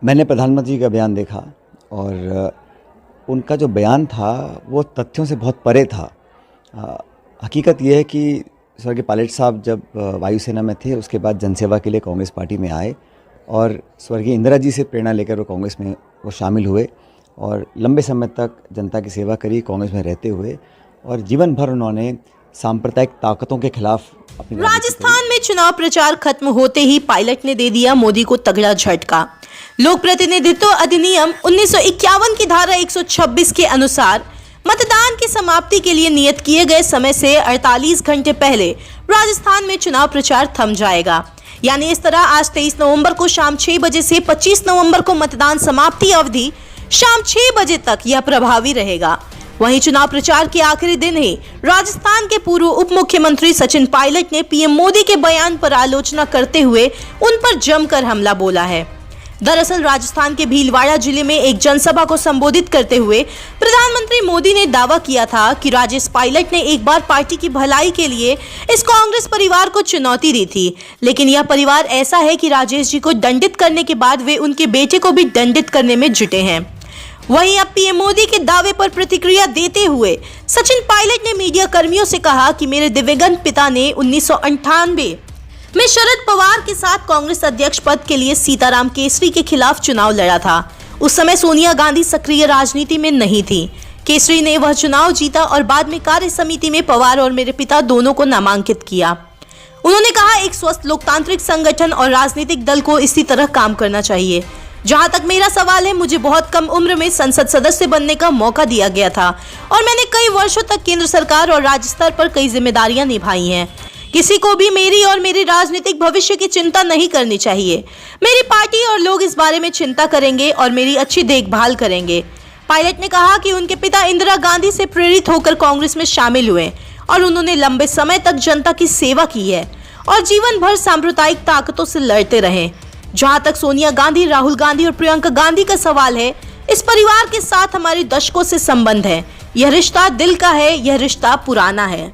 मैंने प्रधानमंत्री जी का बयान देखा और उनका जो बयान था वो तथ्यों से बहुत परे था। हकीकत ये है कि स्वर्गीय पायलट साहब जब वायुसेना में थे उसके बाद जनसेवा के लिए कांग्रेस पार्टी में आए और स्वर्गीय इंदिरा जी से प्रेरणा लेकर वो कांग्रेस में वो शामिल हुए और लंबे समय तक जनता की सेवा करी कांग्रेस में रहते हुए और जीवन भर उन्होंने सांप्रदायिक ताकतों के खिलाफ अपनी राजस्थान में चुनाव प्रचार खत्म होते ही पायलट ने दे दिया मोदी को तगड़ा झटका। लोक प्रतिनिधित्व अधिनियम 1951 की धारा 126 के अनुसार मतदान की समाप्ति के लिए नियत किए गए समय से 48 घंटे पहले राजस्थान में चुनाव प्रचार थम जाएगा। यानी इस तरह आज 23 नवंबर को शाम 6 बजे से 25 नवंबर को मतदान समाप्ति अवधि शाम 6 बजे तक यह प्रभावी रहेगा। वहीं चुनाव प्रचार के आखिरी दिन ही राजस्थान के पूर्व उप मुख्यमंत्री सचिन पायलट ने पीएम मोदी के बयान पर आलोचना करते हुए उन पर जमकर हमला बोला है। दरअसल राजस्थान के भीलवाड़ा जिले में एक जनसभा को संबोधित करते हुए प्रधानमंत्री मोदी ने दावा किया था कि राजेश पायलट ने एक बार पार्टी की भलाई के लिए इस कांग्रेस परिवार को चुनौती दी थी, लेकिन यह परिवार ऐसा है कि राजेश जी को दंडित करने के बाद वे उनके बेटे को भी दंडित करने में जुटे हैं। वहीं अब पीएम मोदी के दावे पर प्रतिक्रिया देते हुए सचिन पायलट ने मीडिया कर्मियों से कहा कि मेरे दिवंगत पिता ने 1998 में शरद पवार के साथ कांग्रेस अध्यक्ष पद के लिए सीताराम केसरी के खिलाफ चुनाव लड़ा था। उस समय सोनिया गांधी सक्रिय राजनीति में नहीं थी। केसरी ने वह चुनाव जीता और बाद में कार्य समिति में पवार और मेरे पिता दोनों को नामांकित किया। उन्होंने कहा एक स्वस्थ लोकतांत्रिक संगठन और राजनीतिक दल को इसी तरह काम करना चाहिए। जहां तक मेरा सवाल है, मुझे बहुत कम उम्र में संसद सदस्य बनने का मौका दिया गया था और मैंने कई वर्षों तक केंद्र सरकार और राज्य स्तर पर कई जिम्मेदारियां निभाई हैं। किसी को भी मेरी और मेरे राजनीतिक भविष्य की चिंता नहीं करनी चाहिए। मेरी पार्टी और लोग इस बारे में चिंता करेंगे और मेरी अच्छी देखभाल करेंगे। पायलट ने कहा कि उनके पिता इंदिरा गांधी से प्रेरित होकर कांग्रेस में शामिल हुए और उन्होंने लंबे समय तक जनता की सेवा की है और जीवन भर सांप्रदायिक ताकतों से लड़ते रहे। जहां तक सोनिया गांधी, राहुल गांधी और प्रियंका गांधी का सवाल है, इस परिवार के साथ हमारी दशकों से संबंध है। यह रिश्ता दिल का है, यह रिश्ता पुराना है।